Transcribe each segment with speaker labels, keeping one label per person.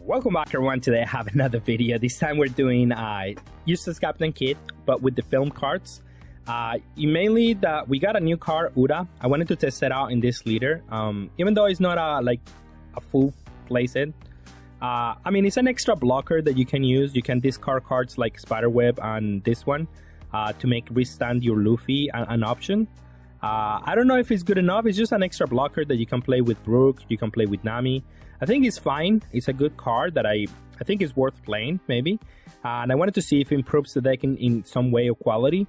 Speaker 1: Welcome back everyone. Today I have another video. This time we're doing Useless Captain Kit, but with the film cards. Mainly that we got a new card, Ura. I wanted to test it out in this leader. Even though it's not a full playset. I mean, it's an extra blocker that you can use. You can discard cards like Spiderweb and this one to make restand your Luffy an option. I don't know if it's good enough. It's just an extra blocker that you can play with Brook. You can play with Nami. I think it's fine. It's a good card that I think is worth playing, maybe. And I wanted to see if it improves the deck in some way of quality.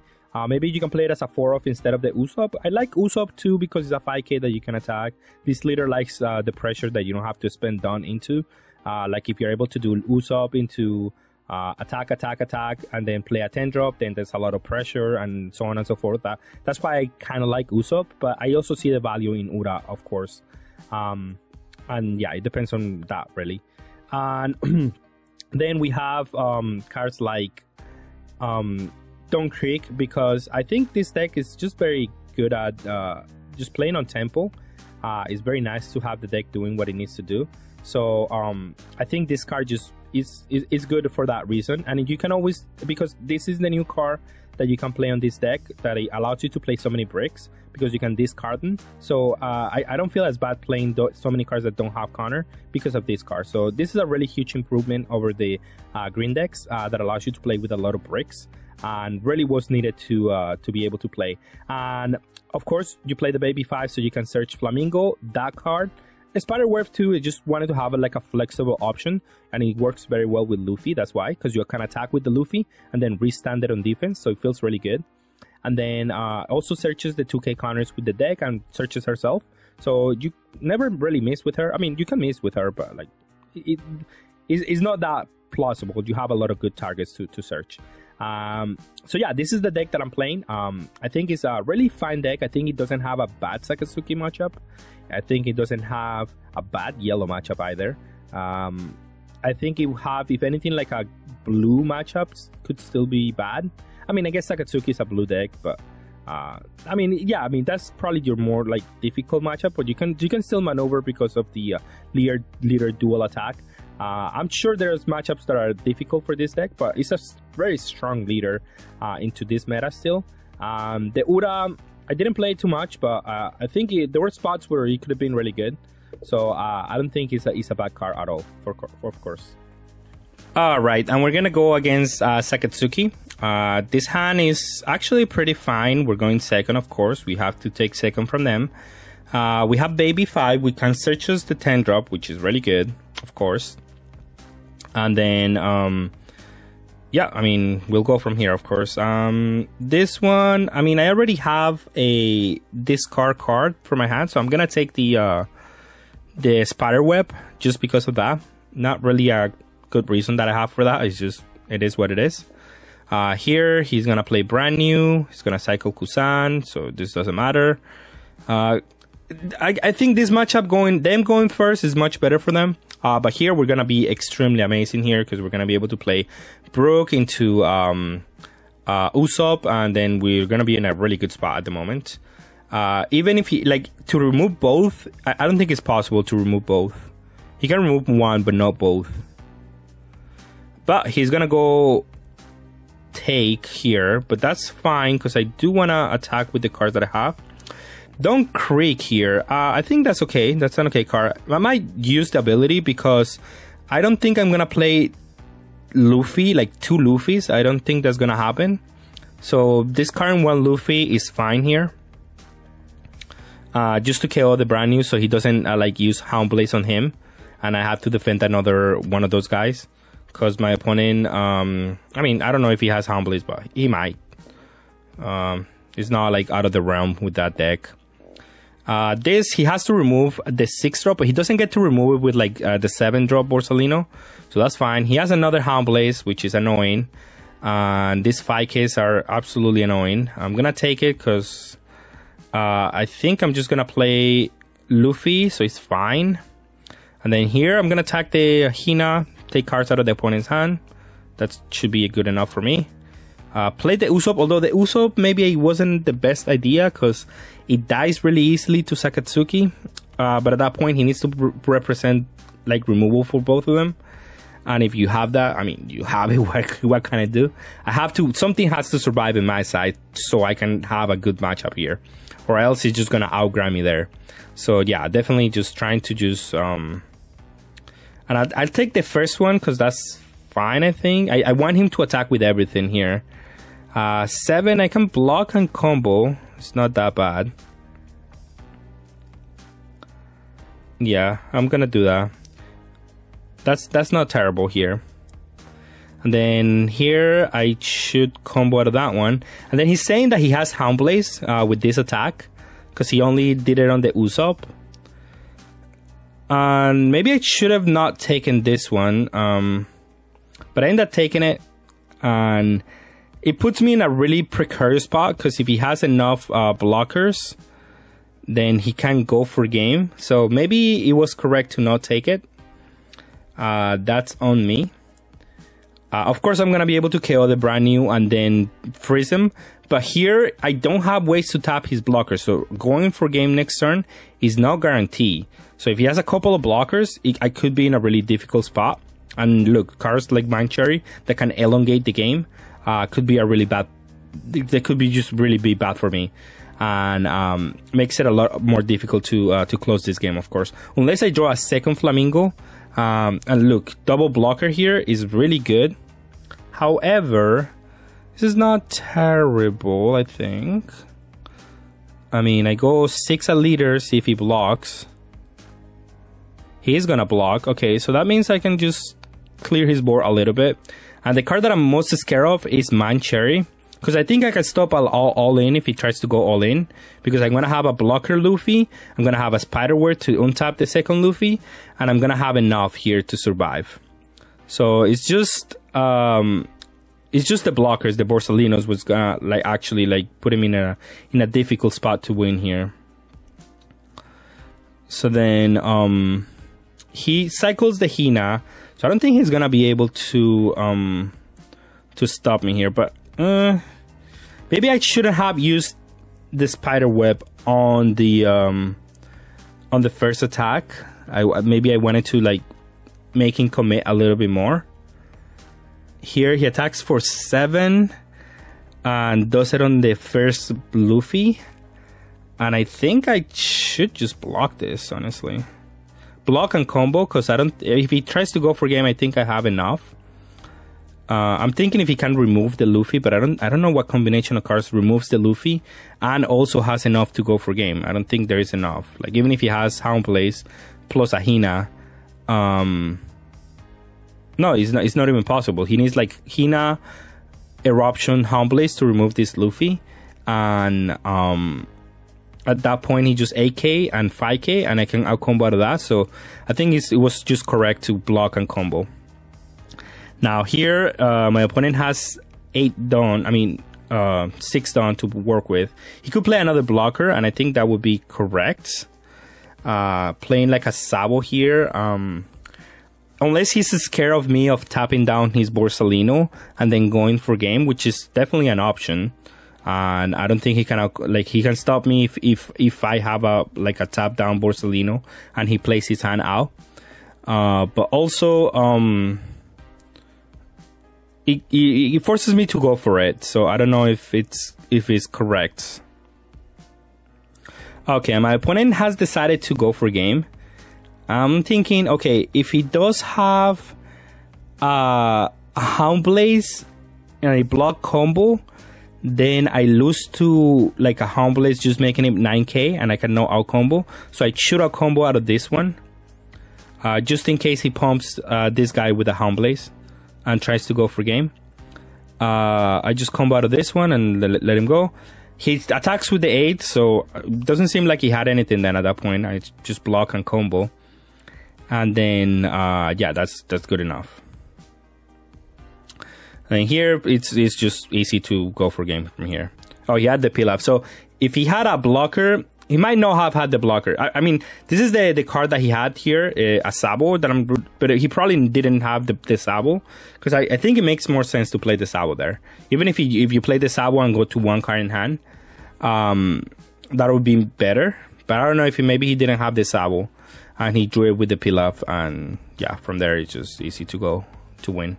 Speaker 1: Maybe you can play it as a 4-off instead of the Usopp. I like Usopp too because it's a 5k that you can attack. This leader likes the pressure that you don't have to spend Dawn into. Like if you're able to do Usopp into attack, and then play a 10-drop, then there's a lot of pressure and so on and so forth. That's why I kind of like Usopp, but I also see the value in Ura, of course. And yeah, it depends on that really. And then we have cards like Stone Creek, because I think this deck is just very good at just playing on tempo. It's very nice to have the deck doing what it needs to do. So I think this card just is good for that reason. And you can always, because this is the new card that you can play on this deck, that it allows you to play so many bricks because you can discard them. So I don't feel as bad playing so many cards that don't have counter because of this card. So this is a really huge improvement over the green decks that allows you to play with a lot of bricks, and really was needed to be able to play. And of course you play the baby 5, so you can search Flamingo, that card. Spiderweb too, I just wanted to have like a flexible option, and it works very well with Luffy. That's why, because you can attack with the Luffy and then restand it on defense, so it feels really good. And then also searches the 2k counters with the deck and searches herself, so you never really miss with her. I mean, you can miss with her, but like it's not that plausible. You have a lot of good targets to search. So yeah, this is the deck that I'm playing. I think it's a really fine deck. I think it doesn't have a bad Sakatsuki matchup. I think it doesn't have a bad yellow matchup either. I think it will have, if anything, like a blue matchups could still be bad. I mean, I guess Sakatsuki is a blue deck, but I mean, yeah, I mean that's probably your more like difficult matchup, but you can still maneuver because of the leader dual attack. I'm sure there's matchups that are difficult for this deck, but it's a very strong leader into this meta still. The Ura, I didn't play too much, but I think there were spots where it could have been really good. So I don't think it's a bad card at all, of course. Alright, and we're gonna go against Sakatsuki. This hand is actually pretty fine. We're going second, of course. We have to take second from them. We have baby 5. We can search us the 10-drop, which is really good, of course. And then yeah, I mean, we'll go from here, of course. This one, I mean, I already have a discard card for my hand, so I'm gonna take the Spiderweb just because of that. Not really a good reason that I have for that. It's just, it is what it is. Here he's gonna play brand new. He's gonna cycle Kusan, so this doesn't matter. I think this matchup going first is much better for them. But here we're gonna be extremely amazing here, because we're gonna be able to play Brook into Usopp, and then we're gonna be in a really good spot at the moment. Even if he to remove both, I don't think it's possible to remove both. He can remove one, but not both. But he's gonna go take here, but that's fine because I do wanna attack with the cards that I have. Don't Creek here. I think that's okay. That's an okay card. I might use the ability because I don't think I'm gonna play Luffy, like 2 Luffys. I don't think that's gonna happen. So this current 1 Luffy is fine here. Just to KO the brand new, so he doesn't use Hound Blaze on him, and I have to defend another one of those guys. Because my opponent, I mean, I don't know if he has Hound Blaze, but he might. It's not like out of the realm with that deck. This, he has to remove the 6-drop, but he doesn't get to remove it with the 7-drop Borsalino. So that's fine. He has another Hound Blaze, which is annoying. And these 5Ks are absolutely annoying. I'm gonna take it because I think I'm just gonna play Luffy, so it's fine. And then here, I'm gonna attack the Hina, take cards out of the opponent's hand. That should be good enough for me. Play the Usopp, although the Usopp maybe it wasn't the best idea because it dies really easily to Sakatsuki. But at that point, he needs to represent removal for both of them. And if you have that, I mean, you have it. What can I do? Something has to survive in my side so I can have a good matchup here, or else he's just gonna outgrind me there. So yeah, definitely just trying to just and I'll take the first one because that's fine. I think I want him to attack with everything here. 7, I can block and combo. It's not that bad. Yeah, I'm gonna do that. That's not terrible here. And then here I should combo out of that one. And then he's saying that he has Hound Blaze with this attack because he only did it on the Usopp. And maybe I should have not taken this one, but I ended up taking it, and it puts me in a really precarious spot because if he has enough blockers, then he can go for game. So maybe it was correct to not take it. That's on me. Of course, I'm gonna be able to KO the brand new and then freeze him. But here, I don't have ways to tap his blockers. So going for game next turn is not guaranteed. So if he has a couple of blockers, I could be in a really difficult spot. And look, cards like Mind Cherry that can elongate the game could be a really bad. They could be just really be bad for me, and makes it a lot more difficult to close this game. Of course, unless I draw a second Flamingo. And look, double blocker here is really good. However, this is not terrible. I think. I mean, I go 6 a leader. See if he blocks. He's gonna block. Okay, so that means I can just clear his board a little bit. And the card that I'm most scared of is Mind Cherry, because I think I can stop all in if he tries to go all in. Because I'm gonna have a blocker Luffy, I'm gonna have a Spiderweb to untap the second Luffy, and I'm gonna have enough here to survive. So it's just the blockers, the Borsalinos, was gonna actually put him in a difficult spot to win here. So then he cycles the Hina, so I don't think he's gonna be able to stop me here. But maybe I shouldn't have used the Spiderweb on the first attack. Maybe I wanted to make him commit a little bit more. Here he attacks for 7 and does it on the first Luffy. And I think I should just block this, honestly. Block and combo, because if he tries to go for game, I think I have enough. I'm thinking if he can remove the Luffy, but I don't know what combination of cards removes the Luffy and also has enough to go for game. I don't think there is enough. Even if he has Hound Blaze plus a Hina, no, it's not even possible. He needs Hina, Eruption, Hound Blaze to remove this Luffy, and at that point he just 8k and 5k, and I can out combo out of that. So I think it was just correct to block and combo. Now here, my opponent has 6 Dawn to work with. He could play another blocker, and I think that would be correct. Playing a Sabo here, unless he's scared of me of tapping down his Borsalino and then going for game, which is definitely an option. And I don't think he can he can stop me if I have a tap down Borsalino and he plays his hand out. But also it forces me to go for it, so I don't know if it's correct. Okay, my opponent has decided to go for game. I'm thinking, okay, if he does have a Hound Blaze and a block combo, then I lose to a Hound Blaze, just making him 9k, and I can no out combo. So I should out combo out of this one, just in case he pumps this guy with a Hound Blaze and tries to go for game. I just combo out of this one and let him go. He attacks with the 8, so it doesn't seem like he had anything then at that point. I just block and combo. And then, yeah, that's good enough. And here, it's just easy to go for game from here. Oh, he had the Pilaf. So if he had a blocker, he might not have had the blocker. I mean, this is the card that he had here, a Sabo, but he probably didn't have the Sabo, because I think it makes more sense to play the Sabo there. Even if you play the Sabo and go to 1 card in hand, that would be better. But I don't know if maybe he didn't have the Sabo. and he drew it with the Pilaf, and yeah, from there it's just easy to go to win.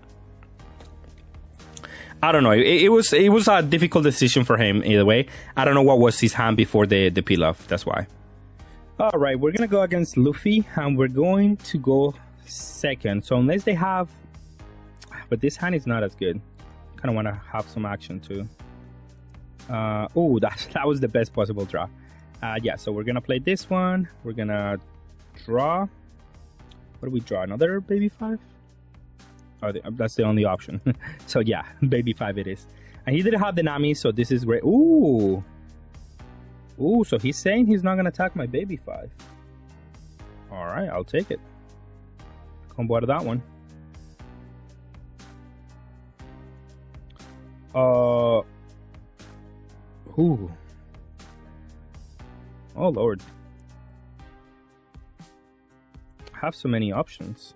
Speaker 1: I don't know. It was a difficult decision for him either way. I don't know what was his hand before the Pilaf. That's why. All right, we're gonna go against Luffy, and we're going to go second. So unless they have, but this hand is not as good. Kind of want to have some action too. Oh, that was the best possible draw. Yeah, so we're gonna play this one. We're gonna draw. What do we draw? Another baby 5? Oh, that's the only option. So yeah, baby 5 it is. And he didn't have the Nami, so this is great. Ooh. Ooh, so he's saying he's not gonna attack my baby 5. Alright, I'll take it. Combo out of that one. Ooh. Oh lord. I have so many options.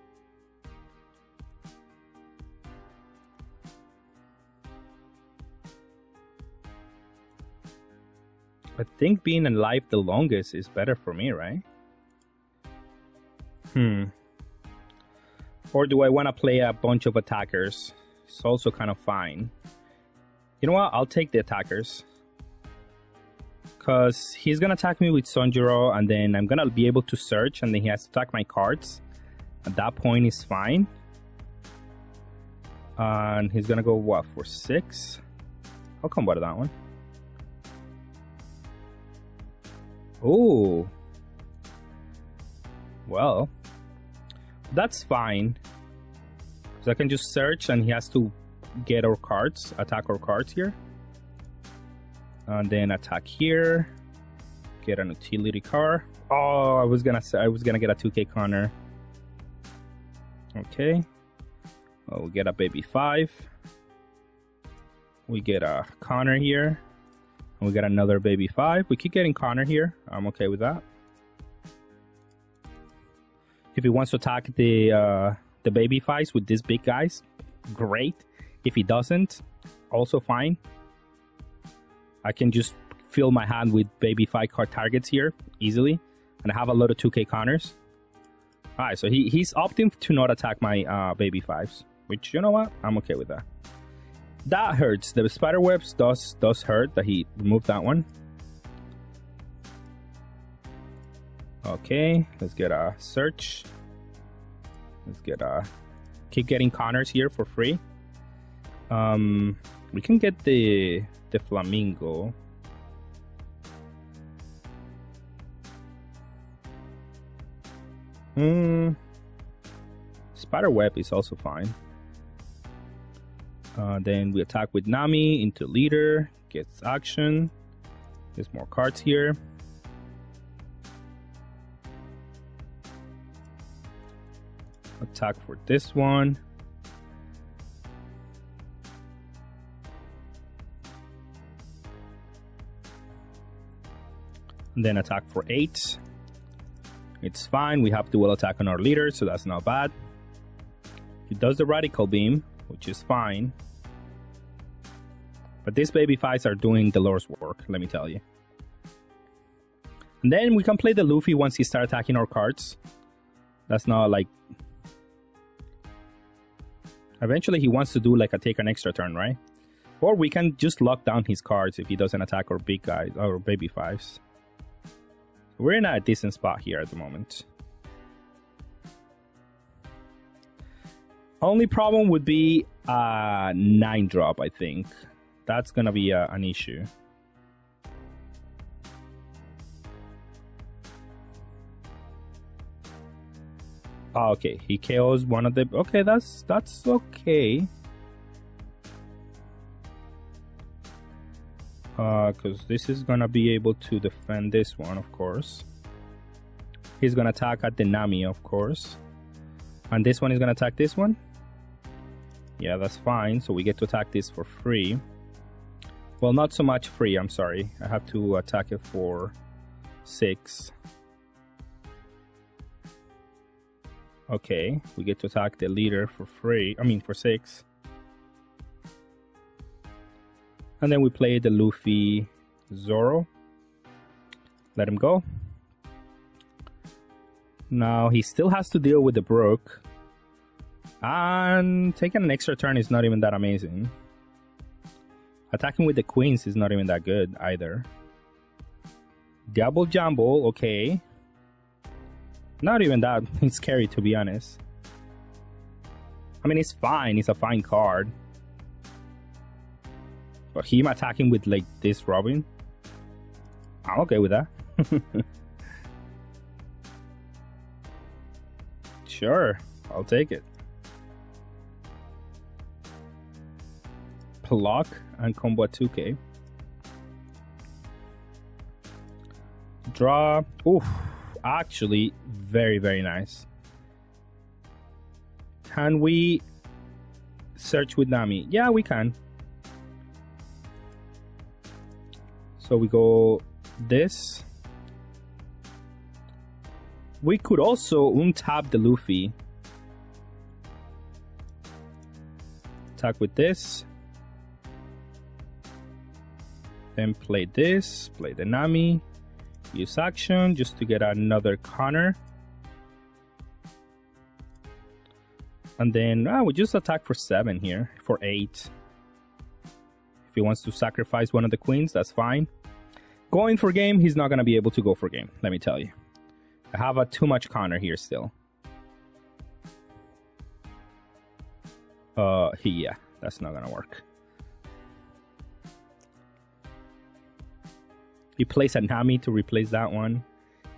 Speaker 1: I think being alive the longest is better for me, right? Or do I want to play a bunch of attackers? It's also kind of fine. You know what? I'll take the attackers. Because he's going to attack me with Sanjuro, and then I'm going to be able to search, and then he has to attack my cards. At that point, it's fine. And he's going to go, what, for 6? I'll combo out of that one. Oh, well, that's fine. So I can just search, and he has to get our cards, attack our cards here, and then attack here. Get an utility card. Oh, I was gonna get a 2K counter. Okay. Well, we get a baby 5. We get a counter here. We got another baby 5. We keep getting Connor here. I'm okay with that. If he wants to attack the baby 5s with these big guys, great. If he doesn't, also fine. I can just fill my hand with baby 5 card targets here easily, and I have a lot of 2K counters. All right, so he's opting to not attack my baby 5s, which, you know what, I'm okay with that. That hurts. The spider webs does hurt that he removed that one. Okay, let's get a search. Let's get keep getting counters here for free. We can get the flamingo. Spider web is also fine. Then we attack with Nami into leader, gets action. There's more cards here. Attack for this one. And then attack for 8. It's fine. We have dual attack on our leader, so that's not bad. He does the radical beam, which is fine. But these baby 5s are doing the Lord's work, let me tell you. And then we can play the Luffy once he starts attacking our cards. That's not like... Eventually he wants to do like a take an extra turn, right? Or we can just lock down his cards if he doesn't attack our big guys, or baby 5s. We're in a decent spot here at the moment. Only problem would be a 9 drop, I think. That's gonna be an issue. Oh, okay, he KOs one of the... Okay, that's okay. Because this is gonna be able to defend this one, of course. He's gonna attack at the Nami, of course. And this one is gonna attack this one. Yeah, that's fine. So we get to attack this for free. Well, not so much free, I'm sorry. I have to attack it for 6. Okay, we get to attack the leader for free. I mean, for 6. And then we play the Luffy Zoro. Let him go. Now he still has to deal with the Brook. And taking an extra turn is not even that amazing. Attacking with the queens is not even that good either. Double Jumble, okay. Not even that scary, to be honest. I mean, it's fine. It's a fine card. But him attacking with like this Robin, I'm okay with that. Sure, I'll take it. Pluck and combo at 2k. Draw. Oof, actually, very, very nice. Can we search with Nami? Yeah, we can. So we go this. We could also untap the Luffy. Attack with this. Then play this, play the Nami. Use action just to get another counter. And then we just attack for 7 here, for 8. If he wants to sacrifice one of the queens, that's fine. Going for game, he's not going to be able to go for game, let me tell you. I have a too much counter here still. Yeah, that's not going to work. He plays a Nami to replace that one.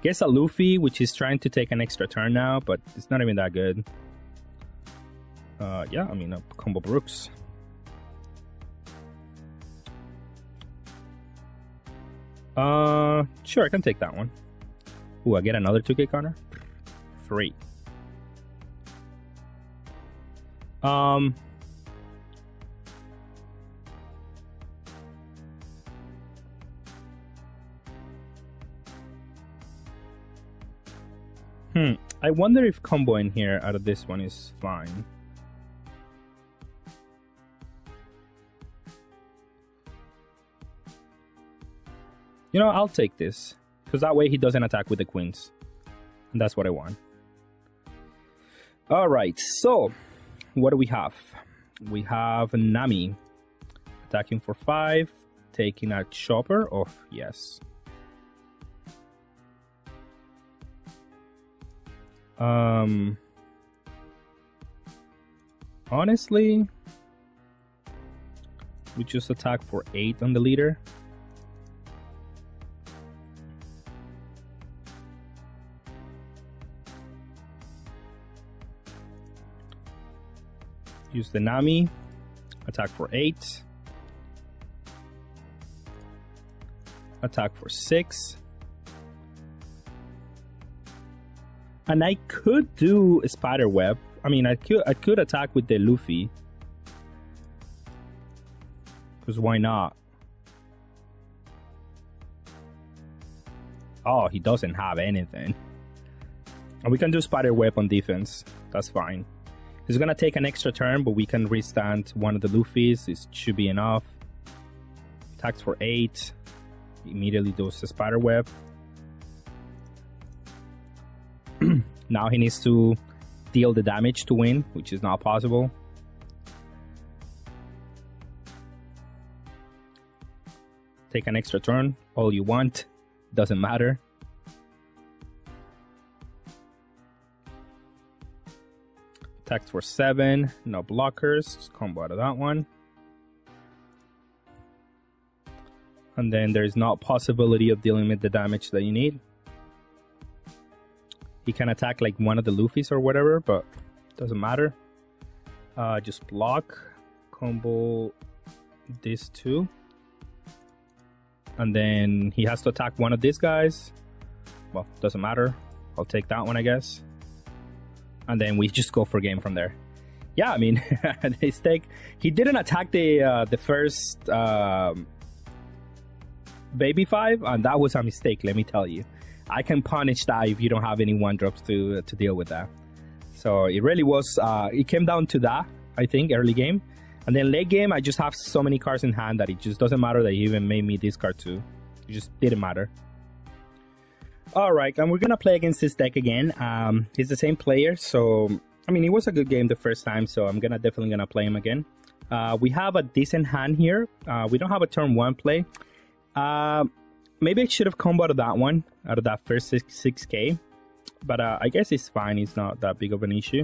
Speaker 1: Gets a Luffy, which is trying to take an extra turn now, but it's not even that good. Yeah, I mean, combo Brooks. Sure, I can take that one. Ooh, I get another 2k counter? 3. I wonder if combo in here out of this one is fine. You know, I'll take this, because that way he doesn't attack with the queens. And that's what I want. Alright, so, what do we have? We have Nami attacking for 5, taking a Chopper off, yes. Honestly, we just attack for 8 on the leader. Use the Nami, attack for 8, attack for 6, and I could do a spider web. I mean, I could attack with the Luffy, because why not? Oh, he doesn't have anything. And we can do spider web on defense. That's fine. He's gonna take an extra turn, but we can restand one of the Luffys. It should be enough. Attacks for 8. Immediately does the spider web. Now he needs to deal the damage to win, which is not possible. Take an extra turn, all you want. Doesn't matter. Attacks for 7, no blockers, just combo out of that one. And then there's no possibility of dealing with the damage that you need. He can attack like one of the Luffys or whatever, but doesn't matter. Just block, combo this too. And then he has to attack one of these guys. Well, doesn't matter. I'll take that one, I guess. And then we just go for game from there. Yeah, I mean, he didn't attack the first Baby 5, and that was a mistake, let me tell you. I can punish that if you don't have any 1-drops to deal with that. So it really was, it came down to that, I think, early game. And then late game, I just have so many cards in hand that it just doesn't matter that he even made me this card too. It just didn't matter. All right, and we're gonna play against this deck again. He's the same player, so I mean, it was a good game the first time, so I'm definitely gonna play him again. We have a decent hand here. We don't have a turn 1 play. Maybe I should have comboed that one out of that first 6k, but I guess it's fine. It's not that big of an issue.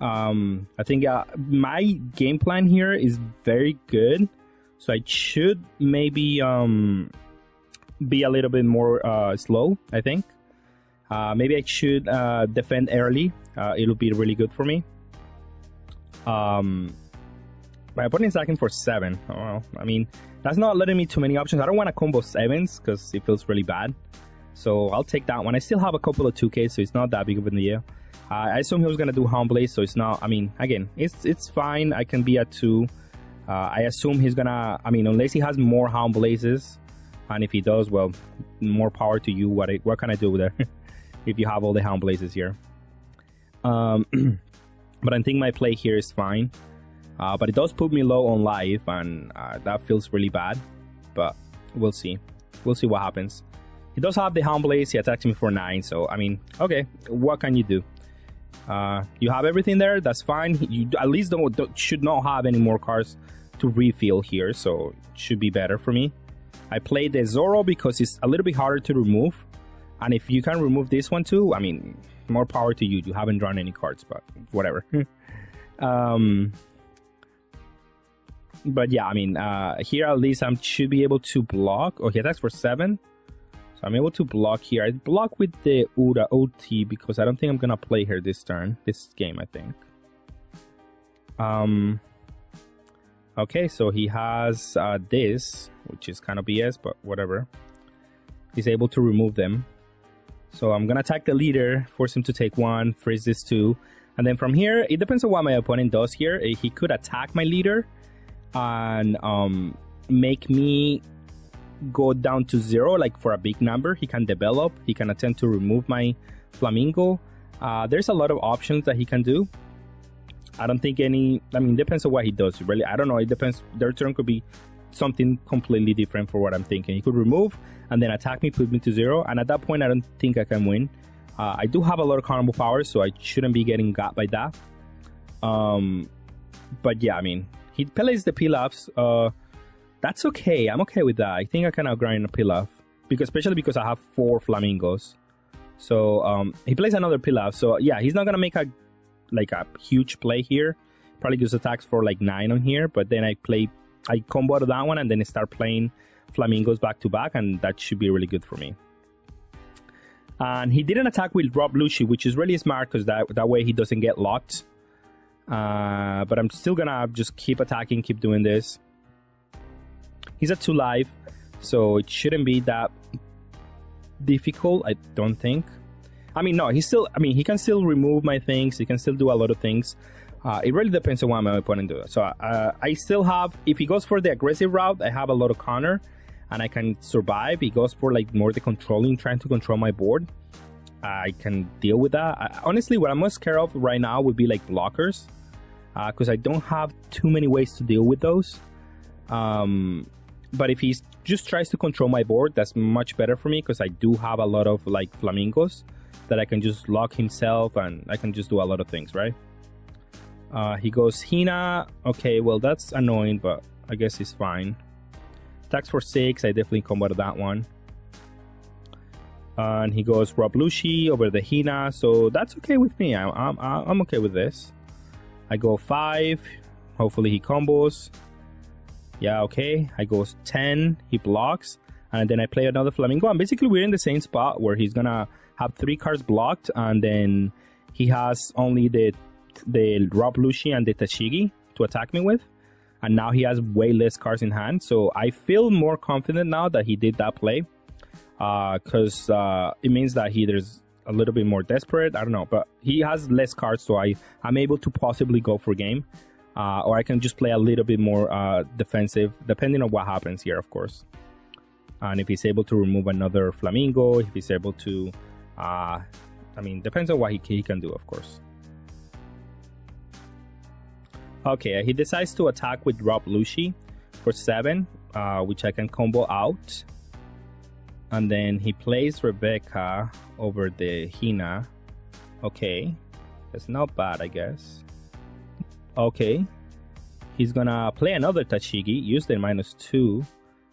Speaker 1: I think my game plan here is very good, so I should maybe be a little bit more slow. I think maybe I should defend early. It'll be really good for me. My opponent's attacking for 7. Oh, well, I mean, that's not letting me too many options. I don't want to combo 7s because it feels really bad. So I'll take that one. I still have a couple of 2Ks, so it's not that big of a deal. I assume he was going to do Hound Blaze, so it's not... I mean, again, it's fine. I can be at 2. I assume he's going to... I mean, unless he has more Hound Blazes. And if he does, well, more power to you. What can I do with it if you have all the Hound Blazes here? But I think my play here is fine. But it does put me low on life, and that feels really bad. But we'll see. We'll see what happens. He does have the Hound Blaze. He attacks me for 9. So, I mean, okay. What can you do? You have everything there. That's fine. You at least should not have any more cards to refill here. So, it should be better for me. I played the Zoro because it's a little bit harder to remove. And if you can remove this one too, I mean, more power to you. You haven't drawn any cards, but whatever. But yeah, I mean, here at least I should be able to block. Okay, that's for 7. So I'm able to block here. I block with the Ura OT because I don't think I'm going to play here this turn. This game, I think. Okay, so he has this, which is kind of BS, but whatever. He's able to remove them. So I'm going to attack the leader, force him to take 1, freeze this 2. And then from here, it depends on what my opponent does here. He could attack my leader and make me go down to 0, like for a big number. He can develop. He can attempt to remove my Flamingo. There's a lot of options that he can do. I don't think any... I mean, depends on what he does. Really, I don't know. It depends. Their turn could be something completely different for what I'm thinking. He could remove and then attack me, put me to 0. And at that point, I don't think I can win. I do have a lot of combo power, so I shouldn't be getting got by that. But yeah, I mean... He plays the Pilafs. That's okay. I'm okay with that. I think I can outgrind a Pilaf. Especially because I have 4 Flamingos. So he plays another Pilaf. So yeah, he's not going to make a huge play here. Probably just attacks for like 9 on here. But then I combo to that one and then I start playing Flamingos back to back. And that should be really good for me. And he didn't attack with Rob Lucy, which is really smart because that way he doesn't get locked. But I'm still gonna just keep attacking, keep doing this. He's at 2 life, so it shouldn't be that difficult, I don't think. I mean, no, he can still remove my things. He can still do a lot of things. It really depends on what my opponent does. So I still have, if he goes for the aggressive route, I have a lot of counter and I can survive. He goes for like more the controlling, trying to control my board. I can deal with that. Honestly, what I'm most scared of right now would be like blockers, because I don't have too many ways to deal with those. But if he just tries to control my board, that's much better for me, because I do have a lot of like flamingos that I can just lock himself and I can just do a lot of things, right? He goes Hina. Okay, well that's annoying, but I guess it's fine. Attacks for 6. I definitely comboed that one. And he goes Rob Lucy over the Hina, so that's okay with me. I'm okay with this. I go 5. Hopefully he combos. Yeah, okay. I go 10. He blocks, and then I play another Flamingo. And basically, we're in the same spot where he's gonna have 3 cards blocked, and then he has only the Rob Lucy and the Tashigi to attack me with. And now he has way less cards in hand, so I feel more confident now that he did that play. Because it means that there's a little bit more desperate. I don't know, but he has less cards, so I'm able to possibly go for game, or I can just play a little bit more defensive, depending on what happens here, of course. And if he's able to remove another Flamingo, if he's able to, I mean, depends on what he can do, of course. Okay, he decides to attack with Rob Lucy for 7, which I can combo out. And then he plays Rebecca over the Hina. Okay, that's not bad, I guess. Okay, he's gonna play another Tashigi, use the -2,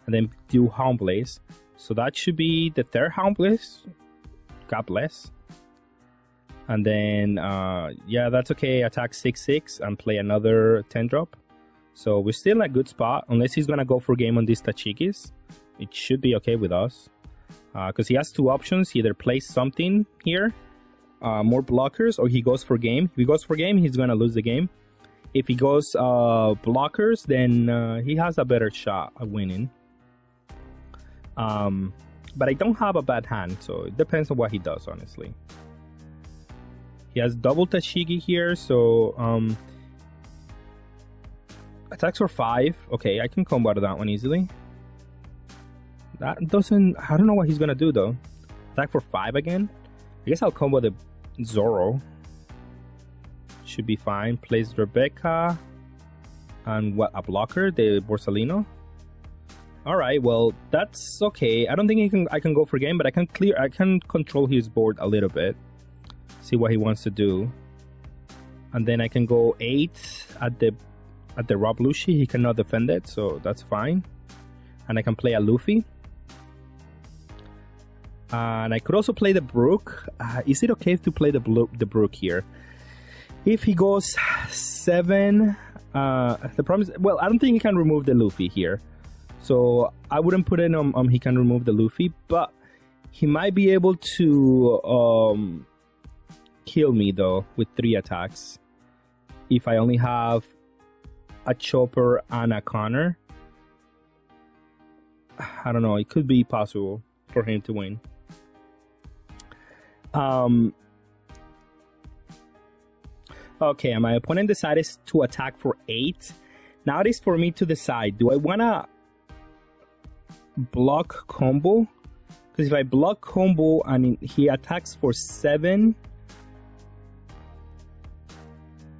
Speaker 1: and then do Hound Blaze. So that should be the third Hound Blaze. God bless. And then, yeah, that's okay. Attack 6/6 and play another 10-drop. So we're still in a good spot, unless he's gonna go for game on these Tashigis. It should be okay with us. Because he has two options. He either plays something here, more blockers, or he goes for game. If he goes for game, he's going to lose the game. If he goes blockers, then he has a better shot at winning. But I don't have a bad hand, so it depends on what he does, honestly. He has double Tashigi here, so attacks for 5. Okay, I can combo out of that one easily. That doesn't... I don't know what he's gonna do though. Attack for 5 again? I guess I'll combo the Zoro. Should be fine. Plays Rebecca. And what? A blocker? The Borsalino? Alright, well, that's okay. I don't think I can go for game, but I can control his board a little bit. See what he wants to do. And then I can go 8 at the Rob Lucy. He cannot defend it, so that's fine. And I can play a Luffy. And I could also play the Brook. Is it okay to play the Brook here? If he goes 7, the problem is, well, I don't think he can remove the Luffy here. So I wouldn't put it on he can remove the Luffy, but he might be able to kill me though with 3 attacks. If I only have a Chopper and a Connor. I don't know, it could be possible for him to win. Okay, my opponent decided to attack for 8. Now it is for me to decide, do I wanna block combo? Because if I block combo and he attacks for 7,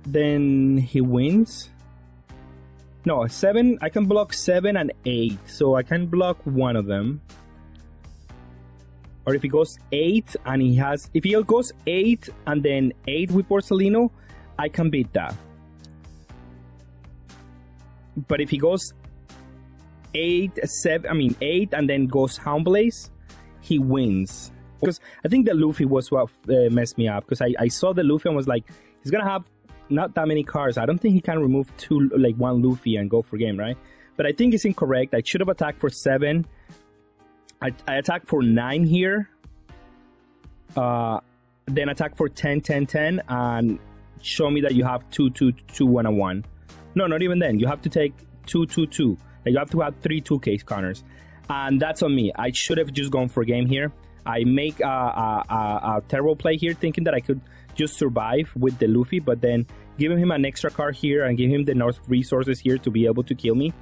Speaker 1: then he wins. No, 7, I can block 7 and 8, so I can block one of them. Or if he goes 8 and he has... If he goes 8 and then 8 with Borsalino, I can beat that. But if he goes 8 and then goes Hound Blaze, he wins. Because I think the Luffy was what messed me up. Because I saw the Luffy and was like, he's going to have not that many cards. I don't think he can remove one Luffy and go for game, right? But I think it's incorrect. I should have attacked for 7. I attack for 9 here. Then attack for 10, 10, 10. And show me that you have 2, 2, 2, 1, and 1. No, not even then. You have to take 2, 2, 2. You have to have 3 2K counters. And that's on me. I should have just gone for game here. I make a terrible play here, thinking that I could just survive with the Luffy. But then giving him an extra card here and giving him the North resources here to be able to kill me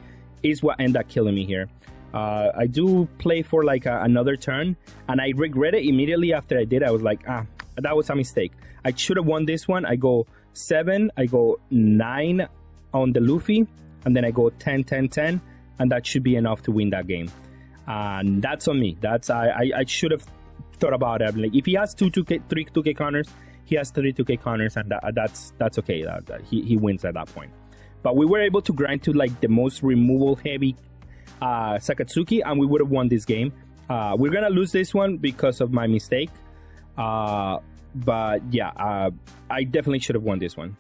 Speaker 1: is what ended up killing me here. I do play for like another turn, and I regret it immediately after I did. I was like, that was a mistake. I should have won this one. I go 7, I go 9 on the Luffy, and then I go 10, 10, 10, and that should be enough to win that game. And that's on me. That's I should have thought about it. Like if he has 3 2K counters, he has 3 2K counters, and that's okay. He wins at that point. But we were able to grind to like the most removal heavy Sakatsuki, and we would have won this game. We're gonna lose this one because of my mistake, but yeah, I definitely should have won this one.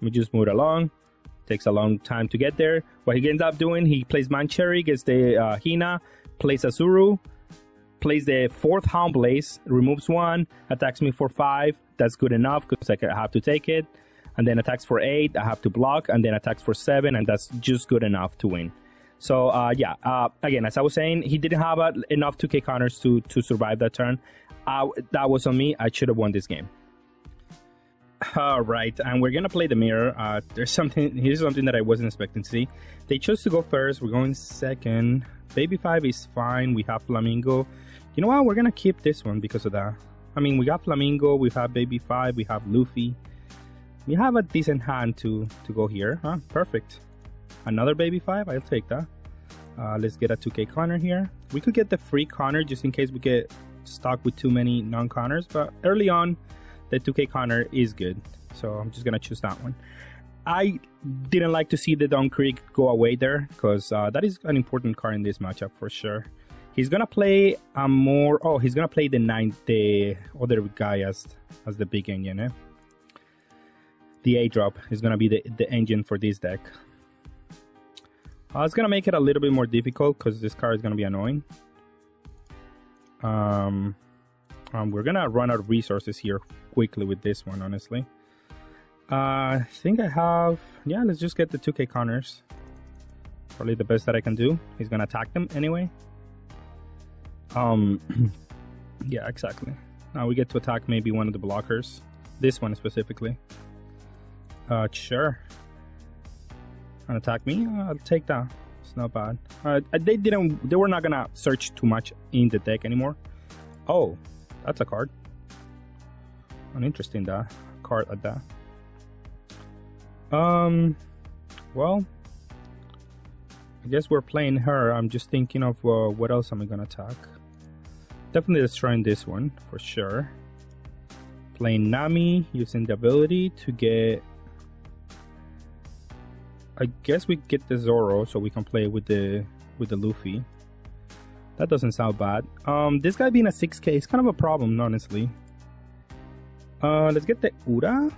Speaker 1: We just move along. Takes a long time to get there. What he ends up doing, he plays Mancherry, gets the Hina, plays Azuru, plays the 4th Hound Blaze, removes 1, attacks me for 5. That's good enough because I have to take it. And then attacks for 8, I have to block, and then attacks for 7, and that's just good enough to win. So yeah, again, as I was saying, he didn't have enough 2K counters to survive that turn. That was on me. I should have won this game. All right, and we're gonna play the mirror. Here's something that I wasn't expecting to see. They chose to go first. We're going second. Baby 5 is fine. We have Flamingo. You know what? We're gonna keep this one because of that. I mean, we got Flamingo. We have Baby 5. We have Luffy. We have a decent hand to go here. Huh? Perfect. Another Baby 5. I'll take that. Let's get a 2k Connor here. We could get the free Connor just in case we get stuck with too many non-Connors, but early on the 2k Connor is good, so I'm just gonna choose that one. I didn't like to see the Don Krieg go away there because that is an important card in this matchup for sure. He's gonna play a more, oh, he's gonna play the other guy as the big engine, eh? The A-drop is gonna be the engine for this deck. It's gonna make it a little bit more difficult because this card is gonna be annoying. We're gonna run out of resources here quickly with this one, honestly. I think I have, yeah, let's just get the 2k Connors. Probably the best that I can do. He's gonna attack them anyway. Yeah, exactly. Now we get to attack maybe one of the blockers. This one specifically. Sure. And attack me? I'll take that. It's not bad. They were not gonna search too much in the deck anymore. Oh, that's a card. An interesting card at that. Well, I guess we're playing her. I'm just thinking of what else am I gonna attack. Definitely destroying this one for sure. Playing Nami, using the ability to get, I guess we get the Zoro so we can play with the Luffy. That doesn't sound bad. This guy being a 6k is kind of a problem, honestly. Let's get the Ura.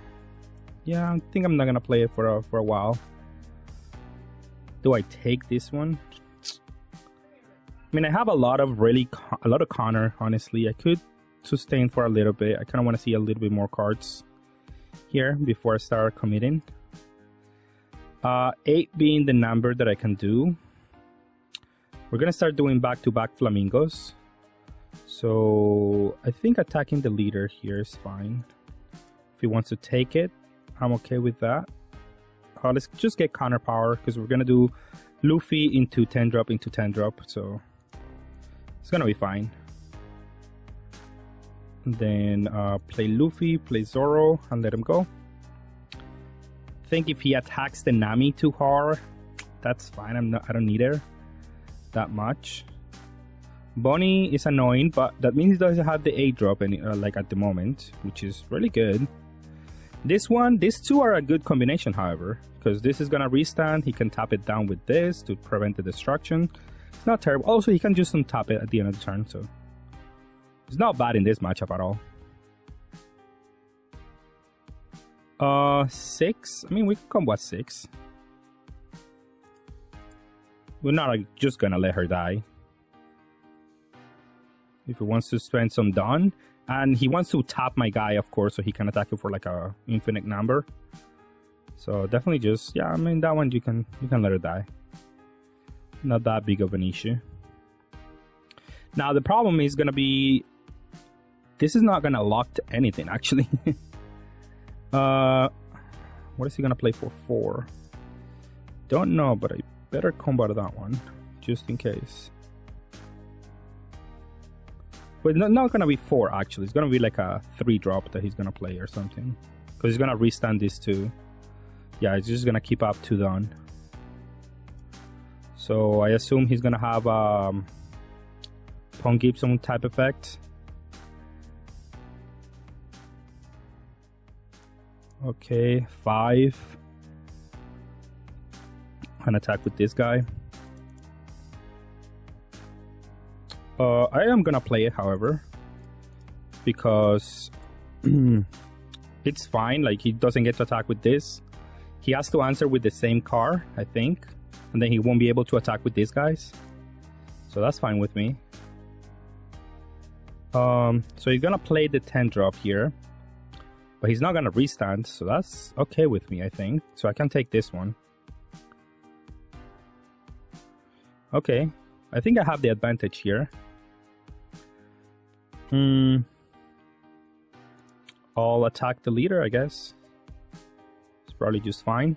Speaker 1: Yeah, I think I'm not gonna play it for a while. Do I take this one? I mean, I have a lot of Connor, honestly. I could sustain for a little bit. I kind of want to see a little bit more cards here before I start committing. 8 being the number that I can do. We're gonna start doing back-to-back flamingos. So I think attacking the leader here is fine. If he wants to take it, I'm okay with that. Let's just get counter power because we're gonna do Luffy into 10 drop into 10 drop, so it's gonna be fine. And then play Luffy, play Zoro, and let him go. I think if he attacks the Nami too hard, that's fine. I don't need her that much. Bonnie is annoying, but that means he doesn't have the A drop like at the moment, which is really good. These two are a good combination, however, because this is gonna restand. He can tap it down with this to prevent the destruction. It's not terrible. Also, he can just untap it at the end of the turn, so it's not bad in this matchup at all. 6. I mean, we can combo at 6. We're not just gonna let her die. If he wants to spend some Dawn, and he wants to tap my guy, of course, so he can attack you for like a infinite number. So definitely just, yeah, I mean, that one you can let her die. Not that big of an issue. Now the problem is gonna be, this is not gonna lock to anything actually. What is he gonna play for 4? Don't know, but I better combo that one just in case. But not gonna be 4 actually. It's gonna be like a 3 drop that he's gonna play or something, because he's gonna restand this too. Yeah, he's just gonna keep up to Dawn. So I assume he's gonna have Pong Gibson type effect. Okay, 5. An attack with this guy. I am gonna play it, however, because it's fine. Like, he doesn't get to attack with this. He has to answer with the same car, I think, and then he won't be able to attack with these guys. So that's fine with me. So he's gonna play the 10 drop here, but he's not gonna restand, so that's okay with me, I think. So I can take this one. Okay, I think I have the advantage here. I'll attack the leader, I guess. It's probably just fine.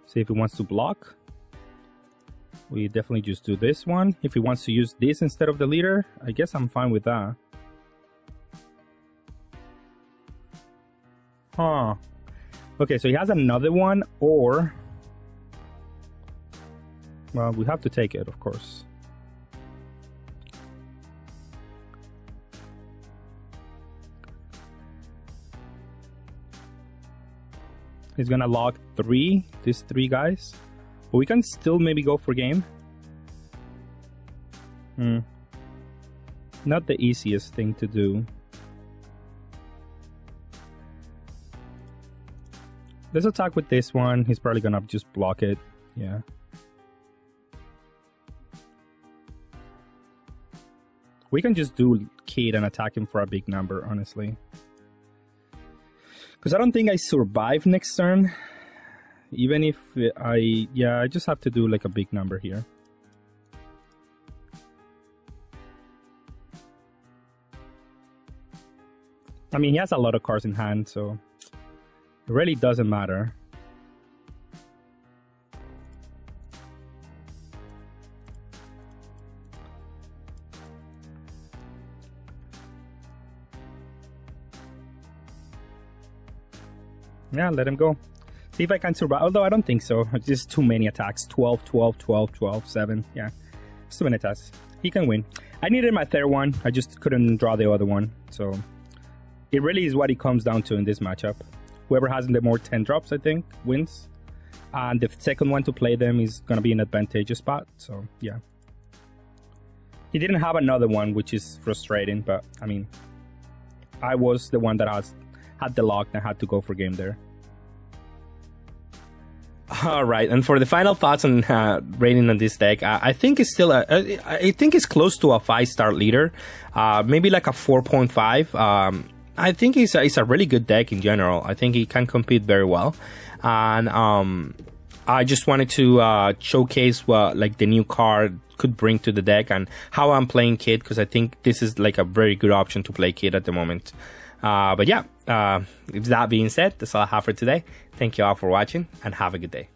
Speaker 1: See if he wants to block. We definitely just do this one. If he wants to use this instead of the leader, I guess I'm fine with that. Huh. Okay, so he has another one, or... Well, we have to take it, of course. He's gonna log 3, these 3 guys. But we can still maybe go for game. Not the easiest thing to do. Let's attack with this one. He's probably gonna just block it. Yeah. We can just do Kid and attack him for a big number, honestly. Because I don't think I survive next turn. Even if I just have to do like a big number here. I mean, he has a lot of cards in hand, so it really doesn't matter. Yeah, let him go. See if I can survive. Although I don't think so. It's just too many attacks. 12, 12, 12, 12, 7. Yeah, it's too many attacks. He can win. I needed my third one. I just couldn't draw the other one. So it really is what it comes down to in this matchup. Whoever has the more 10 drops, I think, wins. And the second one to play them is going to be an advantageous spot. So, yeah. He didn't have another one, which is frustrating. But, I mean, I was the one that had the lock and had to go for game there. All right, and for the final thoughts on rating on this deck, I think it's still I think it's close to a 5-star leader, maybe like a 4.5. I think it's a really good deck in general. I think it can compete very well, and I just wanted to showcase what like the new card could bring to the deck and how I'm playing Kid, because I think this is like a very good option to play Kid at the moment. But yeah, with that being said, that's all I have for today. Thank you all for watching and have a good day.